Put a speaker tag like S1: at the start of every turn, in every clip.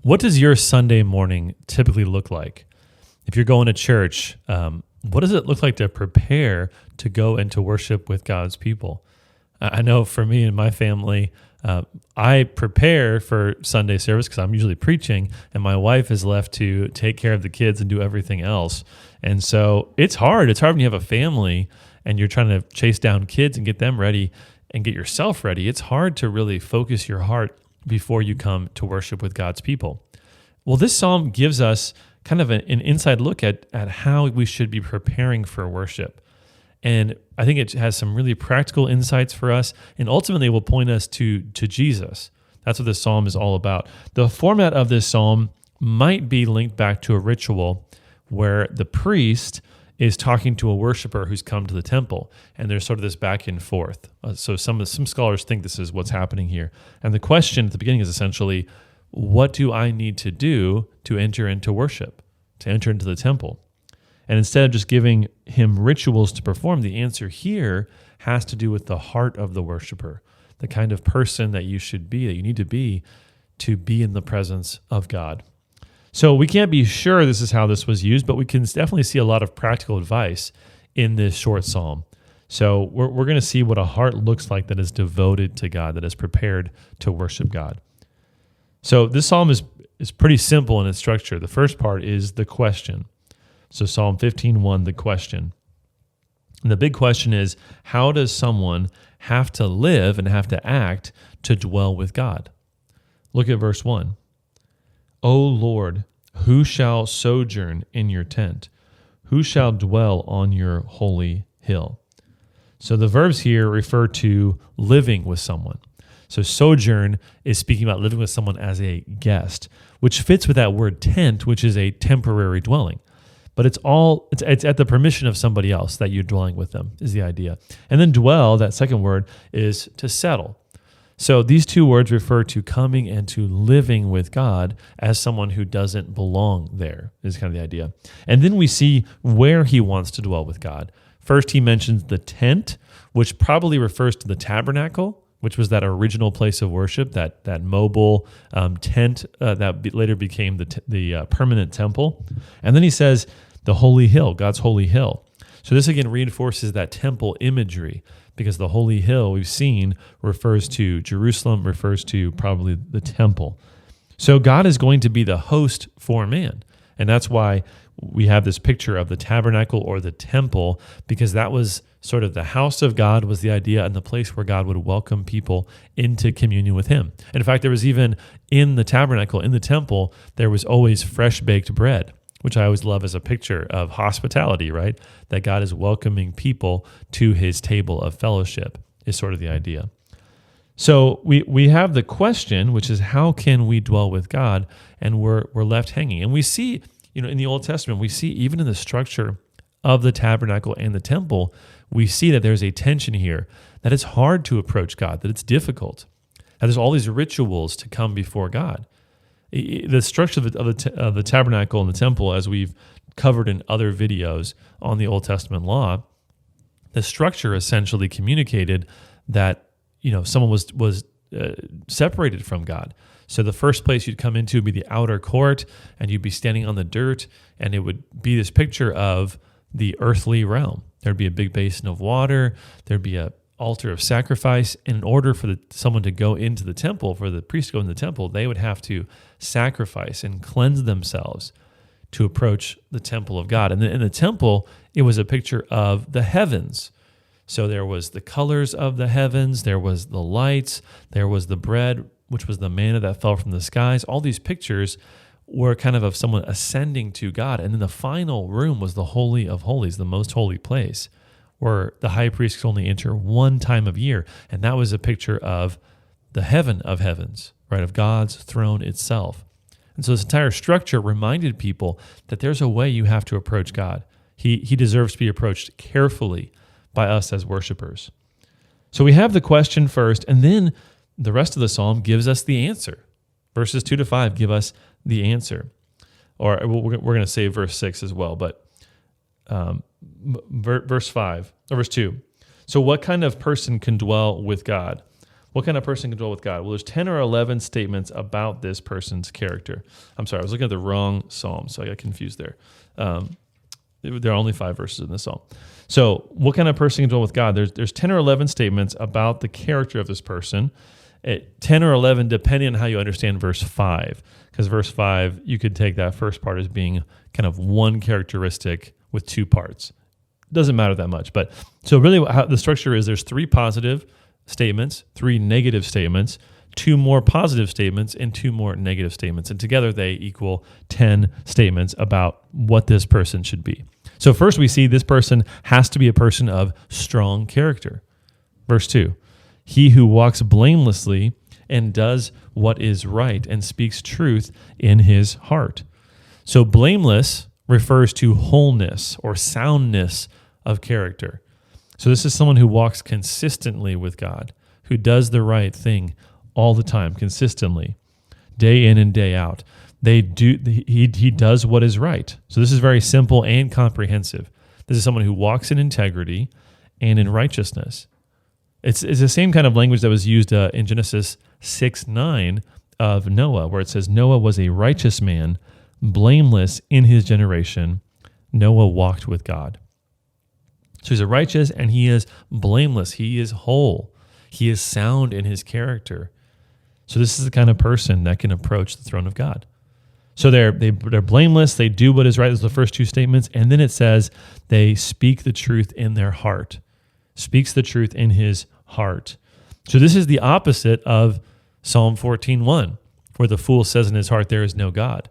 S1: What does your Sunday morning typically look like? If you're going to church, what does it look like to prepare to go into worship with God's people? I know for me and my family, I prepare for Sunday service because I'm usually preaching, and my wife is left to take care of the kids and do everything else. And so it's hard. It's hard when you have a family and you're trying to chase down kids and get them ready and get yourself ready. It's hard to really focus your heart before you come to worship with God's people. Well, this psalm gives us kind of an inside look at how we should be preparing for worship. And I think it has some really practical insights for us, and ultimately will point us to Jesus. That's what this psalm is all about. The format of this psalm might be linked back to a ritual where the priest is talking to a worshiper who's come to the temple, and there's sort of this back and forth. So some scholars think this is what's happening here. And the question at the beginning is essentially, what do I need to do to enter into worship, to enter into the temple? And instead of just giving him rituals to perform, the answer here has to do with the heart of the worshiper, the kind of person that you should be, that you need to be in the presence of God. So we can't be sure this is how this was used, but we can definitely see a lot of practical advice in this short psalm. So we're going to see what a heart looks like that is devoted to God, that is prepared to worship God. So this psalm is pretty simple in its structure. The first part is the question. So Psalm 15:1, the question. And the big question is, how does someone have to live and have to act to dwell with God? Look at verse 1. O Lord, who shall sojourn in your tent? Who shall dwell on your holy hill? So the verbs here refer to living with someone. So sojourn is speaking about living with someone as a guest, which fits with that word tent, which is a temporary dwelling. But it's at the permission of somebody else that you're dwelling with them, is the idea. And then dwell, that second word, is to settle. So these two words refer to coming and to living with God as someone who doesn't belong there, is kind of the idea. And then we see where he wants to dwell with God. First, he mentions the tent, which probably refers to the tabernacle, which was that original place of worship, that mobile tent that later became the permanent temple. And then he says the holy hill, God's holy hill. So this again reinforces that temple imagery, because the holy hill we've seen refers to Jerusalem, refers to probably the temple. So God is going to be the host for man. And that's why we have this picture of the tabernacle or the temple, because that was sort of the house of God, was the idea, and the place where God would welcome people into communion with him. And in fact, there was even in the tabernacle, in the temple, there was always fresh baked bread, which I always love as a picture of hospitality, right? That God is welcoming people to his table of fellowship is sort of the idea. So we have the question, which is how can we dwell with God? And we're left hanging. And we see, in the Old Testament, we see even in the structure of the tabernacle and the temple, we see that there's a tension here, that it's hard to approach God, that it's difficult. And there's all these rituals to come before God. The structure of the tabernacle and the temple, as we've covered in other videos on the Old Testament law, the structure essentially communicated that someone was separated from God. So the first place you'd come into would be the outer court, and you'd be standing on the dirt, and it would be this picture of the earthly realm. There'd be a big basin of water. There'd be a altar of sacrifice. And in order for someone to go into the temple, for the priest to go in the temple, they would have to sacrifice and cleanse themselves to approach the temple of God. And in the temple, it was a picture of the heavens. So there was the colors of the heavens, there was the lights, there was the bread, which was the manna that fell from the skies. All these pictures were kind of someone ascending to God. And then the final room was the Holy of Holies, the most holy place, where the high priest could only enter one time of year. And that was a picture of the heaven of heavens, right, of God's throne itself. And so this entire structure reminded people that there's a way you have to approach God. He deserves to be approached carefully by us as worshipers. So we have the question first, and then the rest of the psalm gives us the answer. Verses 2-5 give us the answer. Or we're going to say verse 6 as well, but verse 2. So what kind of person can dwell with God? What kind of person can dwell with God? Well, there's 10 or 11 statements about this person's character. I'm sorry, I was looking at the wrong psalm, so I got confused there. There are only 5 verses in this psalm. So what kind of person can dwell with God? There's 10 or 11 statements about the character of this person. 10 or 11 depending on how you understand verse 5. Because verse 5, you could take that first part as being kind of one characteristic with 2 parts. Doesn't matter that much. But so really how the structure is, there's 3 positive statements, 3 negative statements, 2 more positive statements, and 2 more negative statements. And together they equal 10 statements about what this person should be. So first we see this person has to be a person of strong character. Verse 2, he who walks blamelessly and does what is right and speaks truth in his heart. So blameless refers to wholeness or soundness of character. So this is someone who walks consistently with God, who does the right thing all the time, consistently, day in and day out. He does what is right. So this is very simple and comprehensive. This is someone who walks in integrity and in righteousness. It's the same kind of language that was used in Genesis 6:9 of Noah, where it says, Noah was a righteous man, blameless in his generation. Noah walked with God. So he's a righteous and he is blameless. He is whole. He is sound in his character. So this is the kind of person that can approach the throne of God. So they're blameless. They do what is right. Those are the first 2 statements. And then it says they speak the truth in their heart. Speaks the truth in his heart. So this is the opposite of Psalm 14:1, where the fool says in his heart, there is no God.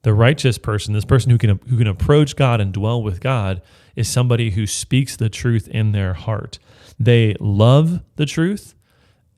S1: The righteous person, this person who can approach God and dwell with God, is somebody who speaks the truth in their heart. They love the truth.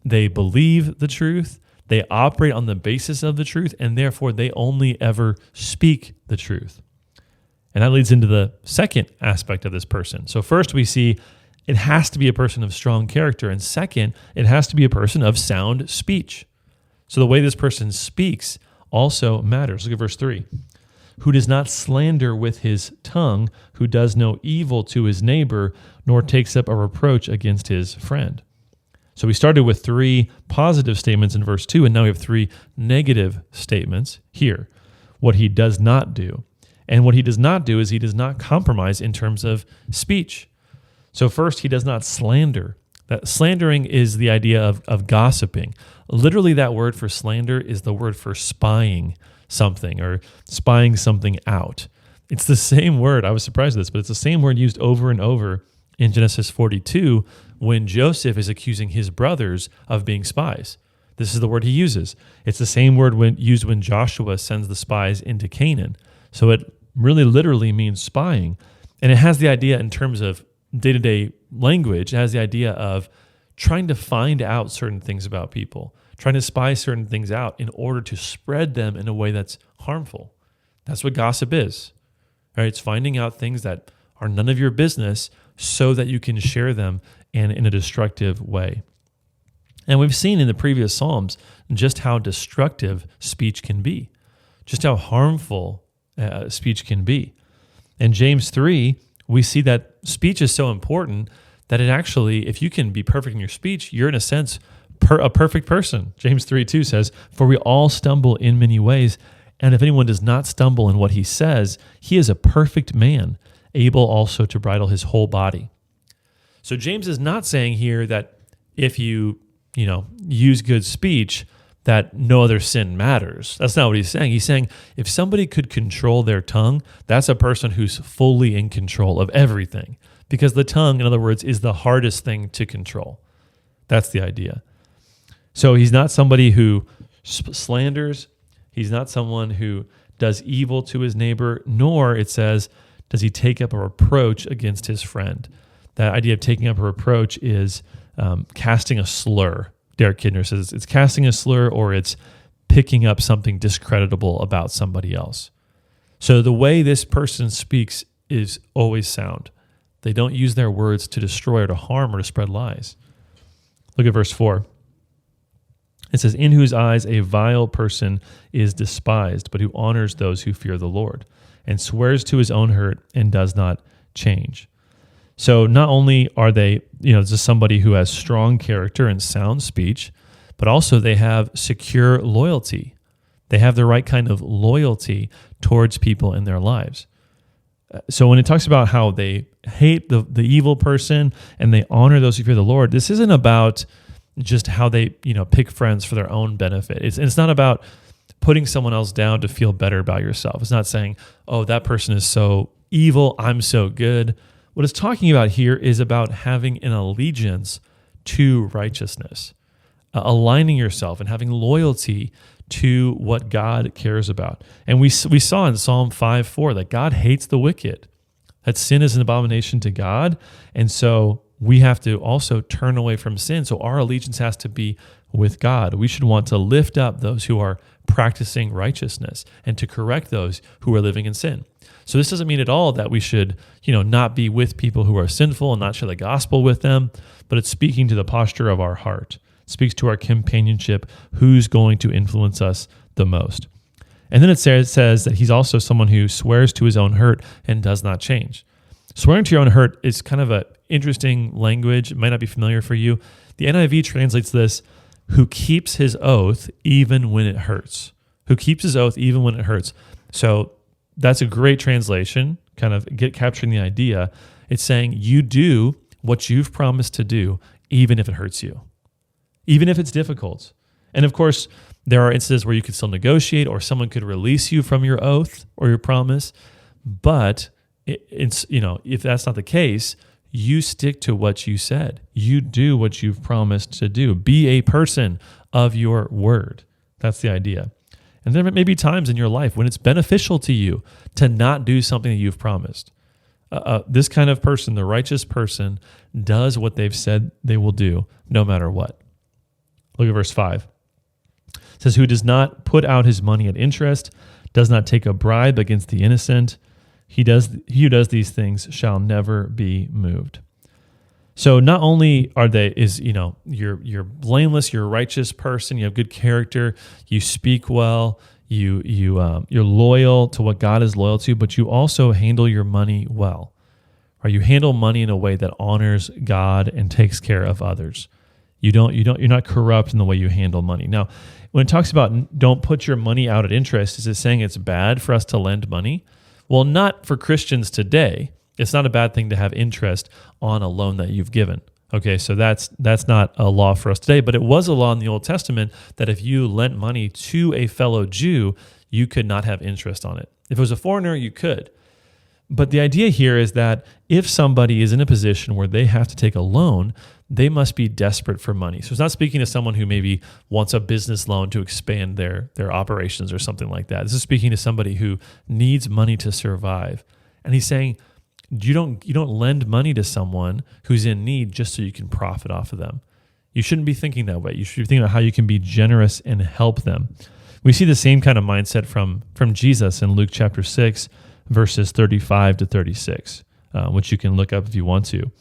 S1: They believe the truth. They operate on the basis of the truth, and therefore they only ever speak the truth. And that leads into the second aspect of this person. So first we see it has to be a person of strong character, and second, it has to be a person of sound speech. So the way this person speaks also matters. Look at verse 3. Who does not slander with his tongue, who does no evil to his neighbor, nor takes up a reproach against his friend. So we started with 3 positive statements in verse 2, and now we have 3 negative statements here. What he does not do. And what he does not do is he does not compromise in terms of speech. So first, he does not slander. That slandering is the idea of gossiping. Literally, that word for slander is the word for spying something or spying something out. It's the same word. I was surprised at this, but it's the same word used over and over in Genesis 42 when Joseph is accusing his brothers of being spies. This is the word he uses. It's the same word used when Joshua sends the spies into Canaan. So it really literally means spying. And it has the idea in terms of day-to-day language, it has the idea of trying to find out certain things about people, trying to spy certain things out in order to spread them in a way that's harmful. That's what gossip is. Right? It's finding out things that are none of your business so that you can share them in a destructive way. And we've seen in the previous Psalms just how destructive speech can be, just how harmful speech can be. In James 3, we see that speech is so important that it actually, if you can be perfect in your speech, you're in a sense a perfect person. James 3:2 says, for we all stumble in many ways, and if anyone does not stumble in what he says, he is a perfect man, able also to bridle his whole body. So James is not saying here that if you use good speech, that no other sin matters. That's not what he's saying. He's saying if somebody could control their tongue, that's a person who's fully in control of everything. Because the tongue, in other words, is the hardest thing to control. That's the idea. So he's not somebody who slanders. He's not someone who does evil to his neighbor, nor, it says, does he take up a reproach against his friend. That idea of taking up a reproach is casting a slur. Derek Kidner says it's casting a slur or it's picking up something discreditable about somebody else. So the way this person speaks is always sound. They don't use their words to destroy or to harm or to spread lies. Look at verse 4. It says, in whose eyes a vile person is despised, but who honors those who fear the Lord, and swears to his own hurt and does not change. So not only are they, just somebody who has strong character and sound speech, but also they have secure loyalty. They have the right kind of loyalty towards people in their lives. So when it talks about how they hate the evil person and they honor those who fear the Lord, this isn't about just how they pick friends for their own benefit. It's not about putting someone else down to feel better about yourself. It's not saying, oh, that person is so evil, I'm so good. What it's talking about here is about having an allegiance to righteousness, aligning yourself and having loyalty to what God cares about. And we saw in Psalm 5:4 that God hates the wicked, that sin is an abomination to God. And so we have to also turn away from sin. So our allegiance has to be with God. We should want to lift up those who are practicing righteousness and to correct those who are living in sin. So this doesn't mean at all that we should, not be with people who are sinful and not share the gospel with them, but it's speaking to the posture of our heart. It speaks to our companionship, who's going to influence us the most. And then it says that he's also someone who swears to his own hurt and does not change. Swearing to your own hurt is kind of an interesting language. It might not be familiar for you. The NIV translates this, who keeps his oath even when it hurts. Who keeps his oath even when it hurts. So that's a great translation, kind of capturing the idea. It's saying you do what you've promised to do, even if it hurts you, even if it's difficult. And of course, there are instances where you could still negotiate or someone could release you from your oath or your promise. But it's, if that's not the case, you stick to what you said. You do what you've promised to do. Be a person of your word. That's the idea. And there may be times in your life when it's beneficial to you to not do something that you've promised. This kind of person, the righteous person, does what they've said they will do no matter what. Look at verse 5. It says, who does not put out his money at interest, does not take a bribe against the innocent. He who does these things shall never be moved. So not only you're blameless, you're a righteous person, you have good character, you speak well, you're loyal to what God is loyal to, but you also handle your money well. Or you handle money in a way that honors God and takes care of others. You're not corrupt in the way you handle money. Now, when it talks about don't put your money out at interest, is it saying it's bad for us to lend money? Well, not for Christians today. It's not a bad thing to have interest on a loan that you've given. Okay, so that's not a law for us today, but it was a law in the Old Testament that if you lent money to a fellow Jew, you could not have interest on it. If it was a foreigner, you could. But the idea here is that if somebody is in a position where they have to take a loan, they must be desperate for money. So it's not speaking to someone who maybe wants a business loan to expand their operations or something like that. This is speaking to somebody who needs money to survive. And he's saying, you don't lend money to someone who's in need just so you can profit off of them. You shouldn't be thinking that way. You should be thinking about how you can be generous and help them. We see the same kind of mindset from Jesus in Luke chapter 6, verses 35 to 36, which you can look up if you want to.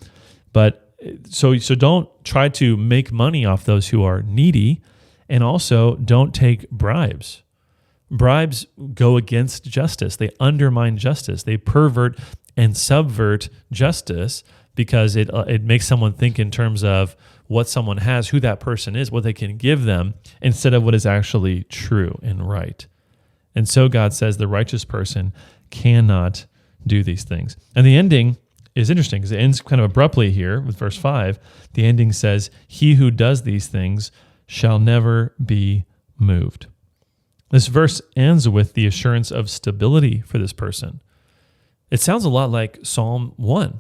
S1: But so don't try to make money off those who are needy, and also don't take bribes. Bribes go against justice. They undermine justice. They pervert and subvert justice because it makes someone think in terms of what someone has, who that person is, what they can give them, instead of what is actually true and right. And so God says the righteous person cannot do these things. And the ending is interesting because it ends kind of abruptly here with verse 5. The ending says, he who does these things shall never be moved. This verse ends with the assurance of stability for this person. It sounds a lot like Psalm 1,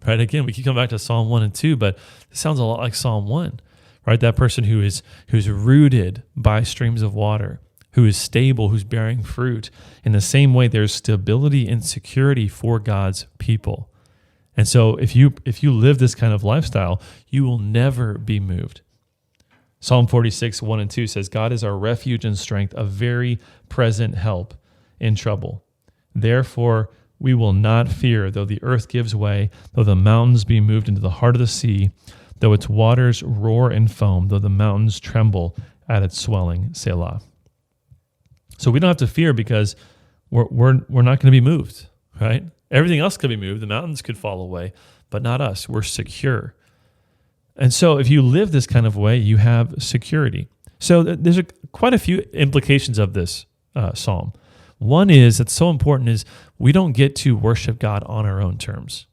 S1: right? Again, we keep coming back to Psalm 1 and 2, but it sounds a lot like Psalm 1, right? That person who's rooted by streams of water, who is stable, who's bearing fruit. In the same way, there's stability and security for God's people. And so if you live this kind of lifestyle, you will never be moved. Psalm 46, 1 and 2 says, God is our refuge and strength, a very present help in trouble. Therefore, we will not fear, though the earth gives way, though the mountains be moved into the heart of the sea, though its waters roar and foam, though the mountains tremble at its swelling. Selah. So we don't have to fear because we're not going to be moved, right? Everything else could be moved. The mountains could fall away, but not us. We're secure. And so if you live this kind of way, you have security. So there's quite a few implications of this psalm. One is that's so important is we don't get to worship God on our own terms.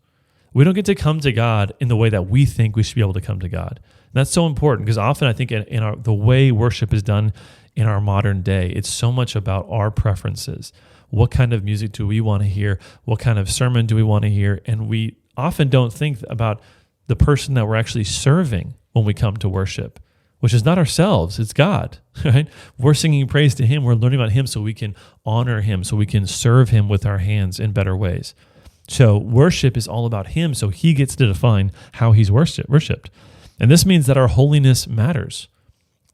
S1: We don't get to come to God in the way that we think we should be able to come to God. And that's so important because often I think in the way worship is done in our modern day, it's so much about our preferences. What kind of music do we want to hear? What kind of sermon do we want to hear? And we often don't think about the person that we're actually serving when we come to worship, which is not ourselves, it's God, right? We're singing praise to Him. We're learning about Him so we can honor Him, so we can serve Him with our hands in better ways. So worship is all about Him, so He gets to define how He's worshipped. And this means that our holiness matters,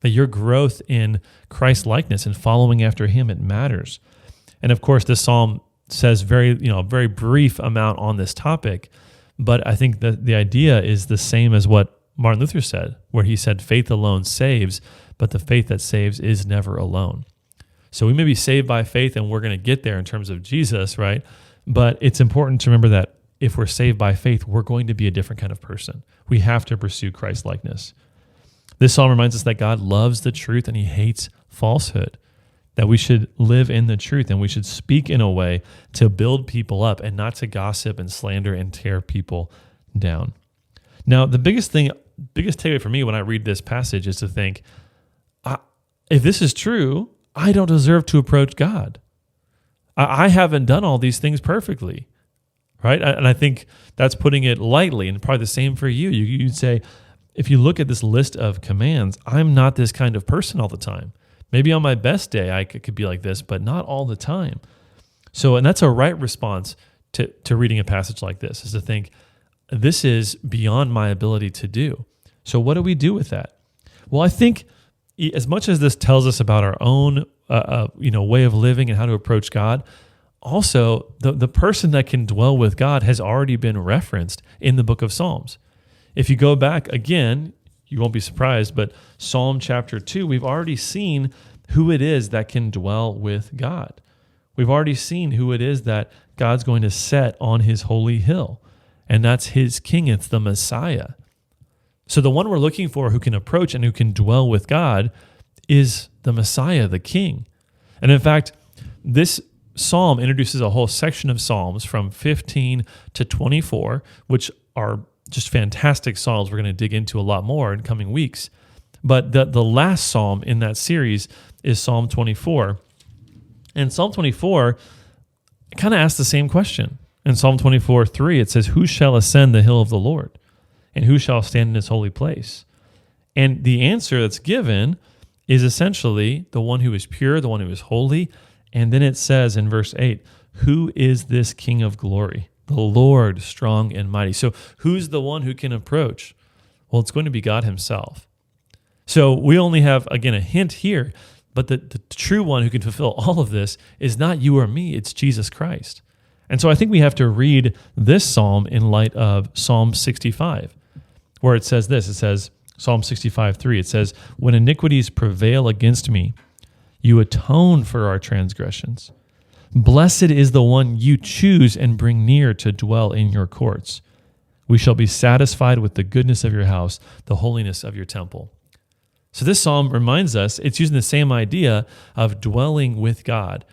S1: that your growth in Christ-likeness and following after Him, it matters. And of course, this psalm says a very brief amount on this topic, but I think that the idea is the same as what Martin Luther said, where he said, faith alone saves, but the faith that saves is never alone. So we may be saved by faith, and we're going to get there in terms of Jesus, right? But it's important to remember that if we're saved by faith, we're going to be a different kind of person. We have to pursue Christ-likeness. This psalm reminds us that God loves the truth and He hates falsehood, that we should live in the truth and we should speak in a way to build people up and not to gossip and slander and tear people down. Now, the biggest takeaway for me when I read this passage is to think, if this is true, I don't deserve to approach God. I haven't done all these things perfectly, right? And I think that's putting it lightly, and probably the same for you. You'd say, if you look at this list of commands, I'm not this kind of person all the time. Maybe on my best day, I could be like this, but not all the time. So, and that's a right response to reading a passage like this, is to think, this is beyond my ability to do. So what do we do with that? Well, I think as much as this tells us about our own way of living and how to approach God, also the person that can dwell with God has already been referenced in the book of Psalms. If you go back again, you won't be surprised, but Psalm chapter 2, we've already seen who it is that can dwell with God. We've already seen who it is that God's going to set on His holy hill, and that's His king. It's the Messiah. So the one we're looking for who can approach and who can dwell with God is the Messiah, the king. And in fact, this psalm introduces a whole section of psalms from 15 to 24, which are just fantastic psalms we're going to dig into a lot more in coming weeks. But the last psalm in that series is Psalm 24. And Psalm 24 kind of asks the same question. In Psalm 24:3, it says, who shall ascend the hill of the Lord? And who shall stand in His holy place? And the answer that's given is essentially the one who is pure, the one who is holy. And then it says in verse 8, who is this King of glory? The Lord strong and mighty. So who's the one who can approach? Well, it's going to be God Himself. So we only have, again, a hint here, but the true one who can fulfill all of this is not you or me, it's Jesus Christ. And so I think we have to read this psalm in light of Psalm 65, where it says this. It says, Psalm 65:3, it says, when iniquities prevail against me, you atone for our transgressions. Blessed is the one you choose and bring near to dwell in your courts. We shall be satisfied with the goodness of your house, the holiness of your temple. So this psalm reminds us, it's using the same idea of dwelling with God,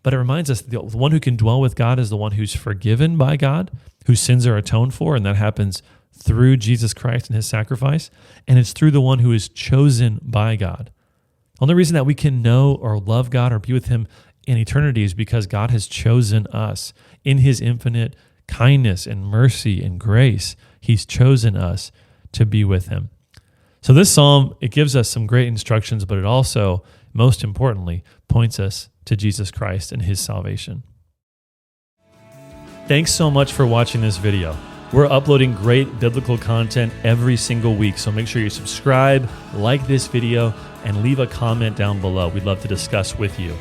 S1: but it reminds us that the one who can dwell with God is the one who's forgiven by God, whose sins are atoned for, and that happens through Jesus Christ and His sacrifice, and it's through the one who is chosen by God. The only reason that we can know or love God or be with Him in eternity is because God has chosen us in His infinite kindness and mercy and grace. He's chosen us to be with Him. So this psalm, it gives us some great instructions, but it also, most importantly, points us to Jesus Christ and His salvation. Thanks so much for watching this video. We're uploading great biblical content every single week, so make sure you subscribe, like this video, and leave a comment down below. We'd love to discuss with you.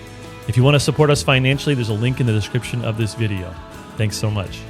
S1: If you want to support us financially, there's a link in the description of this video. Thanks so much.